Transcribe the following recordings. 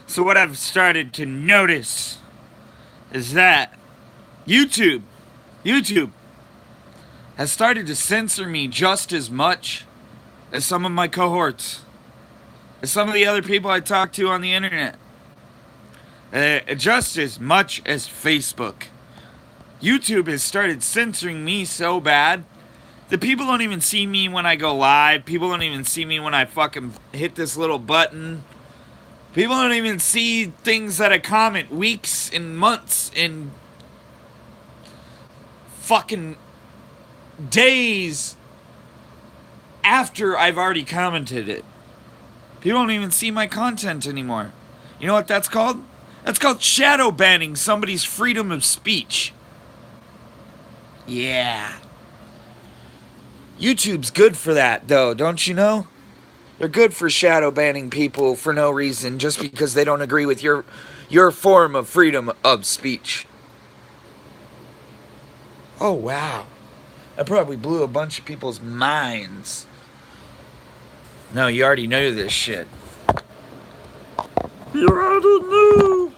So what I've started to notice is that YouTube has started to censor me just as much as some of my cohorts, as some of the other people I talk to on the internet, just as much as Facebook. YouTube has started censoring me so bad that people don't even see me when I go live. People don't even see me when I fucking hit this little button. People don't even see things that I comment weeks and months and fucking days after I've already commented it. People don't even see my content anymore. You know what that's called? That's called shadow banning somebody's freedom of speech. Yeah. YouTube's good for that, though, don't you know? They're good for shadow banning people for no reason, just because they don't agree with your form of freedom of speech. Oh, wow. I probably blew a bunch of people's minds. No, you already know this shit. You already knew.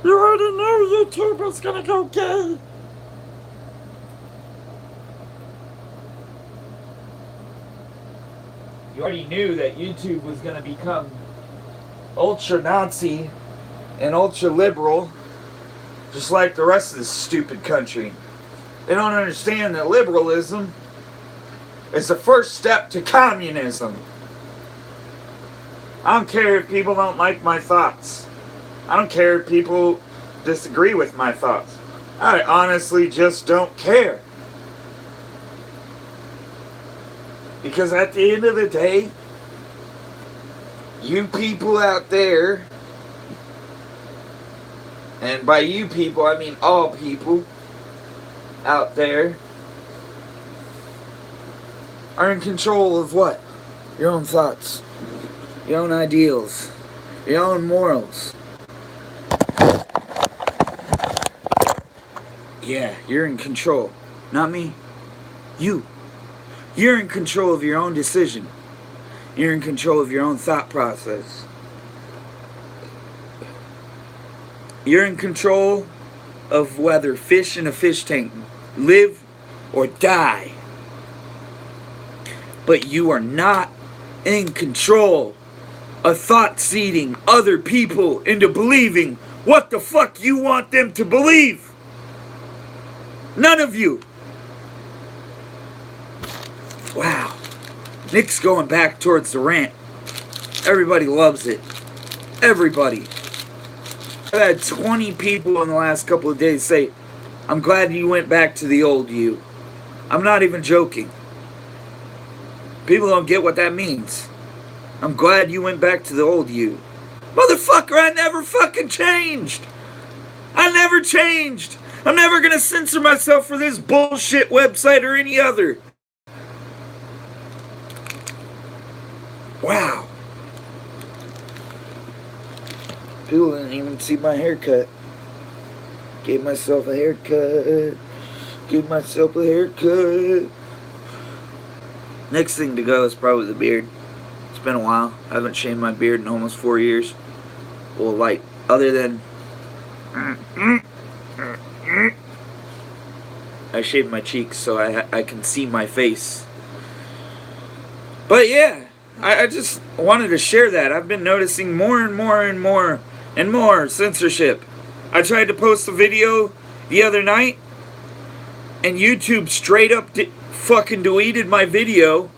You already knew YouTube was gonna go gay. You already knew that YouTube was gonna become ultra Nazi and ultra liberal, just like the rest of this stupid country. They don't understand that liberalism is the first step to communism. I don't care if people don't like my thoughts. I don't care if people disagree with my thoughts. I honestly just don't care. Because at the end of the day, you people out there, and by you people I mean all people out there, are in control of what? Your own thoughts, your own ideals, your own morals. Yeah, you're in control. Not me. You. You're in control of your own decision. You're in control of your own thought process. You're in control of whether fish in a fish tank live or die. But you are not in control of thought seeding other people into believing what the fuck you want them to believe. None of you. Wow. Nick's going back towards the rant. Everybody loves it. Everybody. I've had 20 people in the last couple of days say, I'm glad you went back to the old you. I'm not even joking. People don't get what that means. I'm glad you went back to the old you. Motherfucker, I never fucking changed. I never changed. I'm never gonna censor myself for this bullshit website or any other. Wow. People didn't even see my haircut. Gave myself a haircut. Give myself a haircut. Next thing to go is probably the beard. It's been a while. I haven't shaved my beard in almost 4 years. Well, like, other than I shaved my cheeks so I can see my face. But yeah, I just wanted to share that. I've been noticing more and more and more and more censorship. I tried to post a video the other night, and YouTube straight up fucking deleted my video.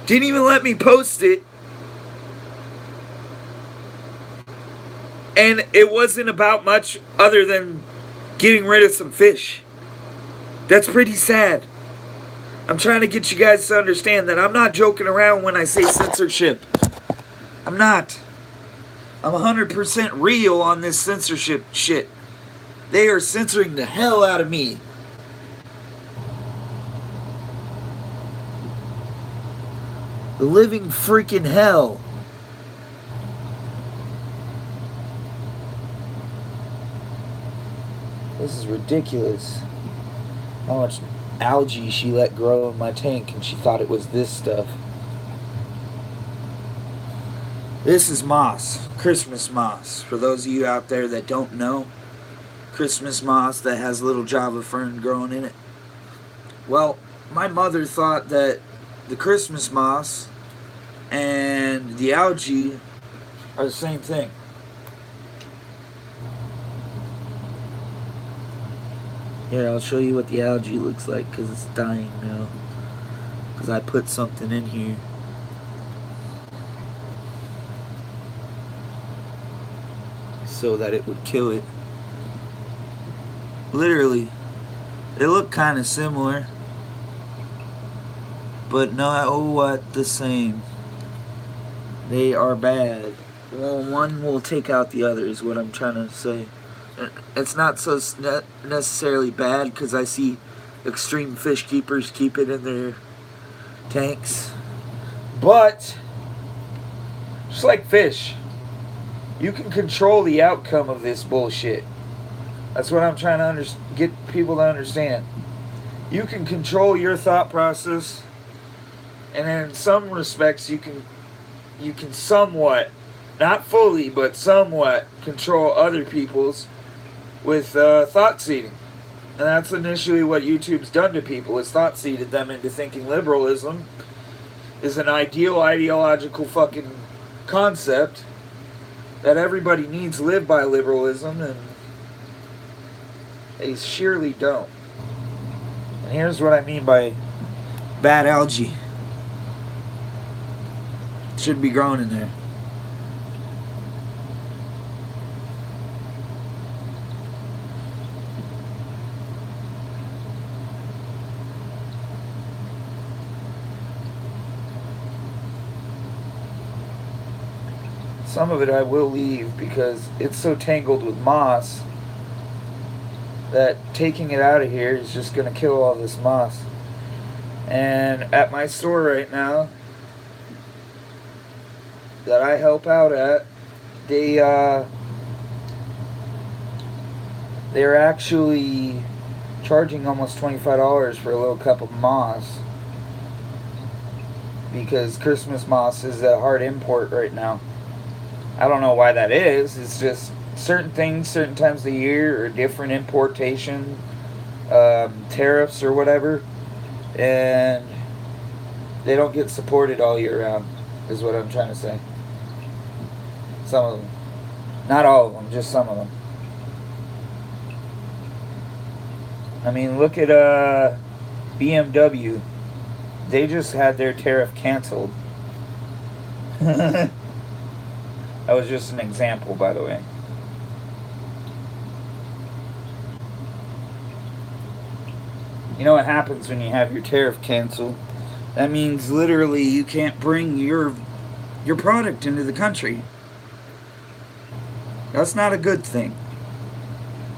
Didn't even let me post it. And it wasn't about much other than getting rid of some fish. That's pretty sad. I'm trying to get you guys to understand that I'm not joking around when I say censorship. I'm not. I'm 100% real on this censorship shit. They are censoring the hell out of me. The living freaking hell. This is ridiculous. How much algae she let grow in my tank, and she thought it was this stuff. This is moss, Christmas moss. For those of you out there that don't know, Christmas moss that has little Java fern growing in it. Well, my mother thought that the Christmas moss and the algae are the same thing. Here, I'll show you what the algae looks like because it's dying now. Because I put something in here. So that it would kill it. Literally, they look kind of similar, but not the same. They are bad. Well, one will take out the other is what I'm trying to say. It's not so necessarily bad because I see extreme fish keepers keep it in their tanks. But, just like fish, you can control the outcome of this bullshit. That's what I'm trying to get people to understand. You can control your thought process, and in some respects you can somewhat, not fully, but somewhat control other people's with thought seeding. And that's initially what YouTube's done to people, is thought seeded them into thinking liberalism is an ideal ideological fucking concept that everybody needs to live by liberalism, and they surely don't. And here's what I mean by bad algae. It should be growing in there. Some of it I will leave because it's so tangled with moss that taking it out of here is just going to kill all this moss. And at my store right now that I help out at, they're actually charging almost $25 for a little cup of moss because Christmas moss is a hard import right now. I don't know why that is. It's just certain things, certain times of the year, or different importation tariffs or whatever, and they don't get supported all year round, is what I'm trying to say. Some of them. Not all of them, just some of them. I mean, look at BMW. They just had their tariff canceled. That was just an example, by the way. You know what happens when you have your tariff canceled? That means literally you can't bring your product into the country. That's not a good thing.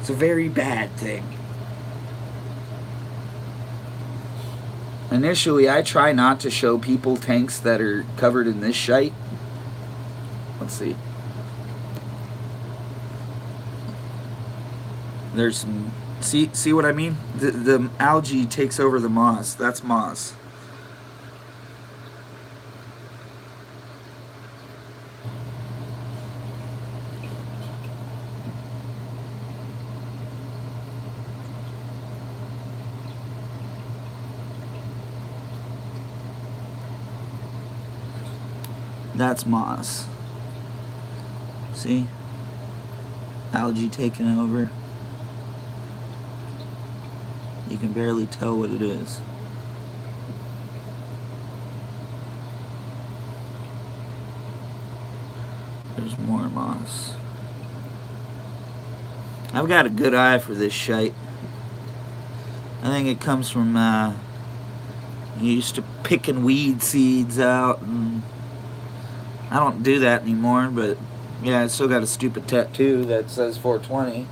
It's a very bad thing. Initially, I try not to show people tanks that are covered in this shite. Let's see. There's some... See what I mean? The algae takes over the moss. That's moss. That's moss. See? Algae taking over. You can barely tell what it is. There's more moss. I've got a good eye for this shite. I think it comes from used to picking weed seeds out, and I don't do that anymore, but yeah, I still got a stupid tattoo that says 420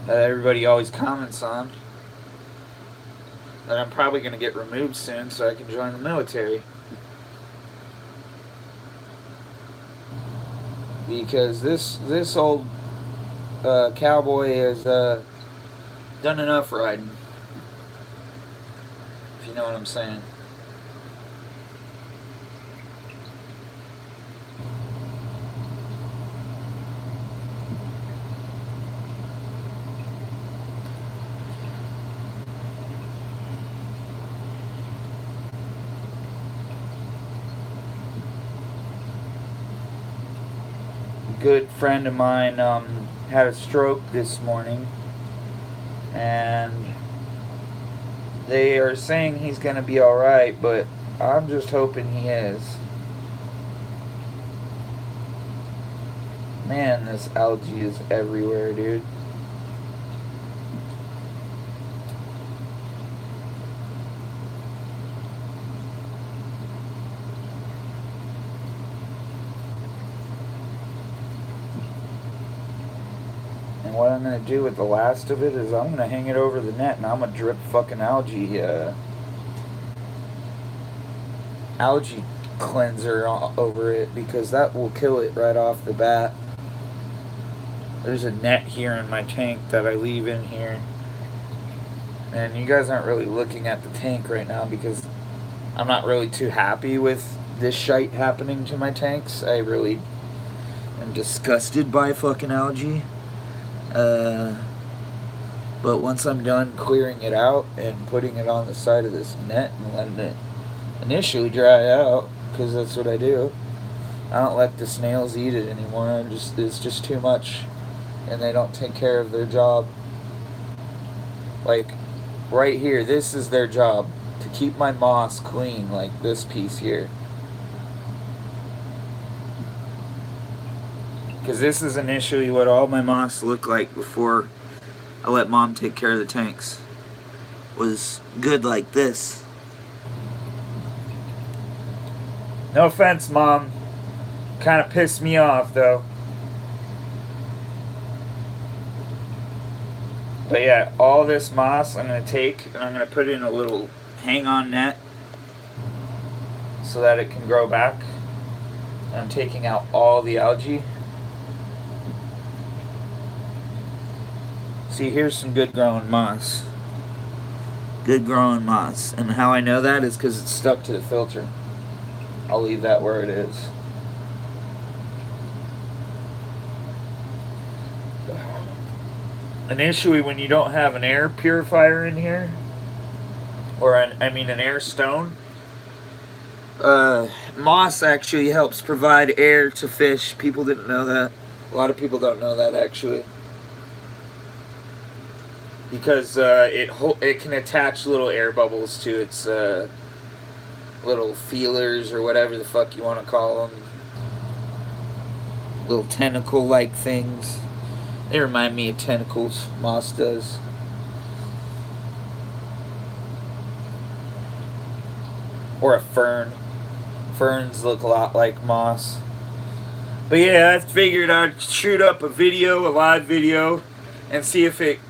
that everybody always comments on, that I'm probably going to get removed soon so I can join the military. Because this old cowboy has done enough riding. you know what I'm saying. Good friend of mine had a stroke this morning, and they are saying he's going to be alright, but I'm just hoping he is. Man, this algae is everywhere, dude. And what I'm going to do with the last of it is I'm going to hang it over the net and I'm going to drip fucking algae cleanser over it, because that will kill it right off the bat. There's a net here in my tank that I leave in here. And you guys aren't really looking at the tank right now because I'm not really too happy with this shite happening to my tanks. I really am disgusted by fucking algae. But once I'm done clearing it out and putting it on the side of this net and letting it initially dry out, because that's what I do. I don't let the snails eat it anymore. It's just too much, and they don't take care of their job. Like, right here, this is their job, to keep my moss clean, like this piece here. Because this is initially what all my moss looked like before I let Mom take care of the tanks. Was good like this. No offense, Mom. Kind of pissed me off, though. But yeah, all this moss I'm going to take and I'm going to put it in a little hang-on net so that it can grow back. I'm taking out all the algae. See, here's some good growing moss. Good growing moss. And how I know that is because it's stuck to the filter. I'll leave that where it is. Initially, when you don't have an air purifier in here, or an air stone, moss actually helps provide air to fish. People didn't know that. A lot of people don't know that, actually. Because it can attach little air bubbles to its little feelers or whatever the fuck you want to call them. Little tentacle-like things. They remind me of tentacles. Moss does. Or a fern. Ferns look a lot like moss. But yeah, I figured I'd shoot up a live video, and see if it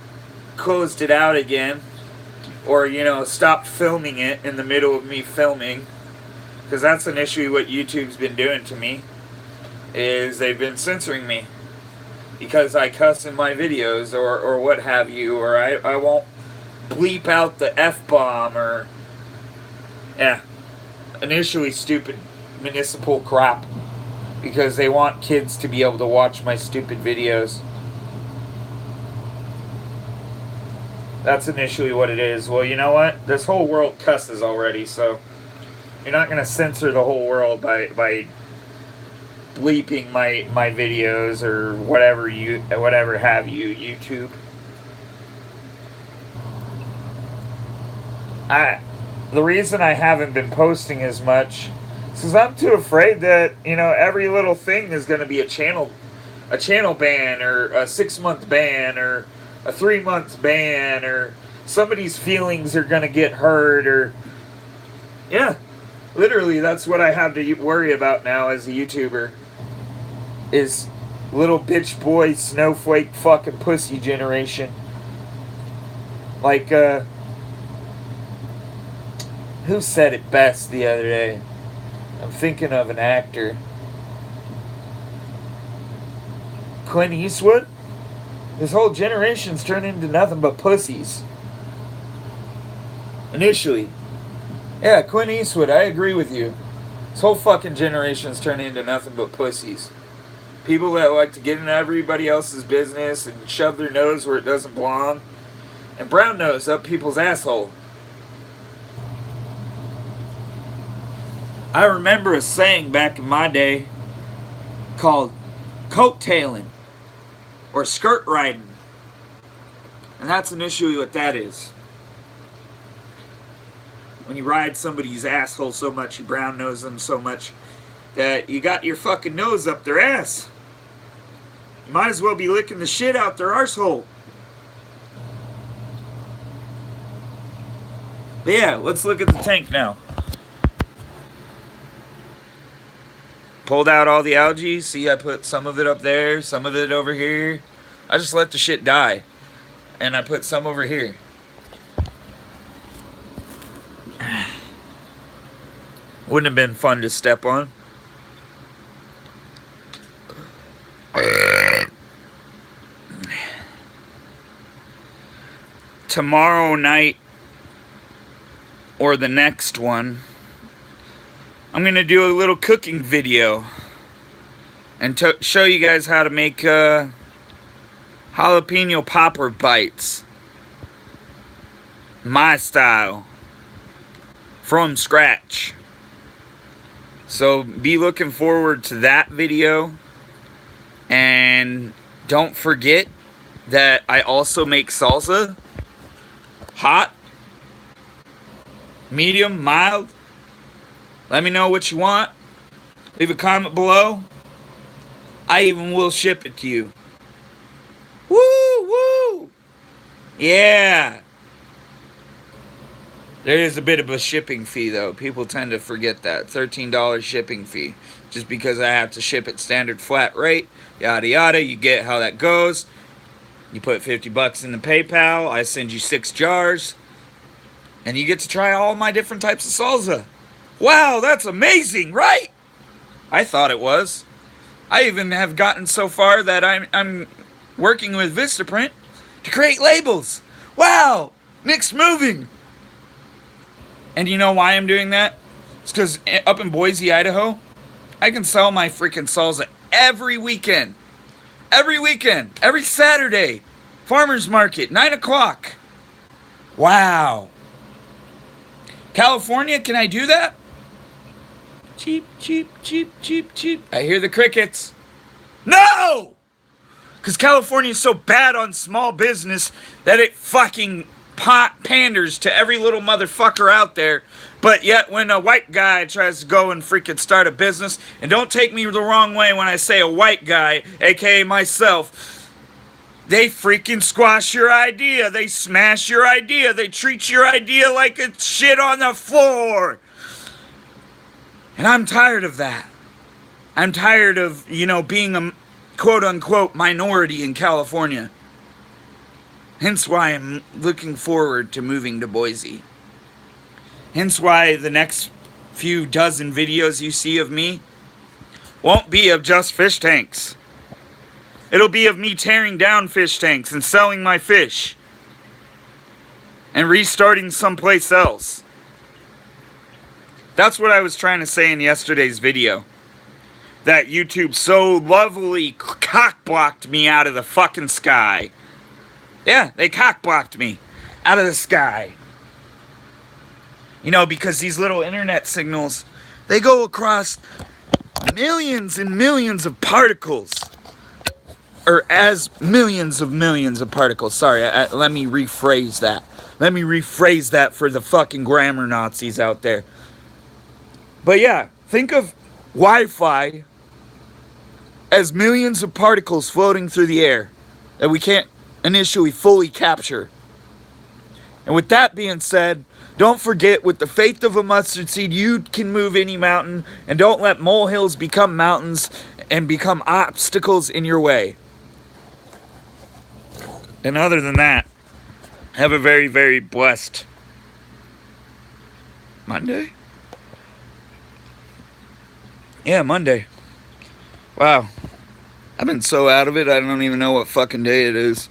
closed it out again. Or, stopped filming it in the middle of me filming. Because that's initially what YouTube's been doing to me. Is they've been censoring me. Because I cuss in my videos or what have you. Or I won't bleep out the F-bomb or... Yeah. Initially stupid municipal crap. Because they want kids to be able to watch my stupid videos. That's initially what it is. Well, you know what? This whole world cusses already, so you're not going to censor the whole world by bleeping my videos or whatever have you, YouTube. The reason I haven't been posting as much is because I'm too afraid that, every little thing is going to be a channel ban or a 6-month ban or a 3-month ban, or somebody's feelings are gonna get hurt, or... Yeah, literally, that's what I have to worry about now as a YouTuber. Is little bitch boy snowflake fucking pussy generation. Like, who said it best the other day? I'm thinking of an actor. Clint Eastwood? This whole generation's turned into nothing but pussies. Initially. Yeah, Clint Eastwood, I agree with you. This whole fucking generation's turning into nothing but pussies. People that like to get in everybody else's business and shove their nose where it doesn't belong. And brown nose up people's asshole. I remember a saying back in my day called coattailing or skirt riding. And that's initially what that is. When you ride somebody's asshole so much, you brown nose them so much that you got your fucking nose up their ass. You might as well be licking the shit out their arsehole. But yeah, let's look at the tank now. Pulled out all the algae. See, I put some of it up there, some of it over here. I just let the shit die. And I put some over here. Wouldn't have been fun to step on. Tomorrow night or the next one, I'm going to do a little cooking video and show you guys how to make jalapeno popper bites. My style. From scratch. So be looking forward to that video. And don't forget that I also make salsa. Hot. Medium. Mild. Let me know what you want. Leave a comment below. I even will ship it to you. Woo! Woo! Yeah! There is a bit of a shipping fee, though. People tend to forget that. $13 shipping fee. Just because I have to ship it standard flat rate. Yada yada. You get how that goes. You put $50 in the PayPal. I send you 6 jars. And you get to try all my different types of salsa. Wow, that's amazing, right? I thought it was. I even have gotten so far that I'm working with Vistaprint to create labels. Wow, Nick's moving. And you know why I'm doing that? It's because up in Boise, Idaho, I can sell my freaking salsa every weekend. Every weekend. Every Saturday. Farmer's market, 9 o'clock. Wow. California, can I do that? Cheap, cheap, cheap, cheap, cheap. I hear the crickets. No! Because California is so bad on small business that it fucking panders to every little motherfucker out there. But yet when a white guy tries to go and freaking start a business, and don't take me the wrong way when I say a white guy, aka myself, they freaking squash your idea. They smash your idea. They treat your idea like it's shit on the floor. And I'm tired of that. I'm tired of, being a quote-unquote minority in California. Hence why I'm looking forward to moving to Boise. Hence why the next few dozen videos you see of me won't be of just fish tanks. It'll be of me tearing down fish tanks and selling my fish. And restarting someplace else. That's what I was trying to say in yesterday's video. That YouTube so lovely cock-blocked me out of the fucking sky. Yeah, they cock-blocked me out of the sky. Because these little internet signals, they go across millions and millions of particles. Or as millions of particles. Sorry, let me rephrase that. Let me rephrase that for the fucking grammar Nazis out there. But yeah, think of Wi-Fi as millions of particles floating through the air that we can't initially fully capture. And with that being said, don't forget, with the faith of a mustard seed, you can move any mountain, and don't let molehills become mountains and become obstacles in your way. And other than that, have a very, very blessed Monday? Yeah, Monday. Wow. I've been so out of it, I don't even know what fucking day it is.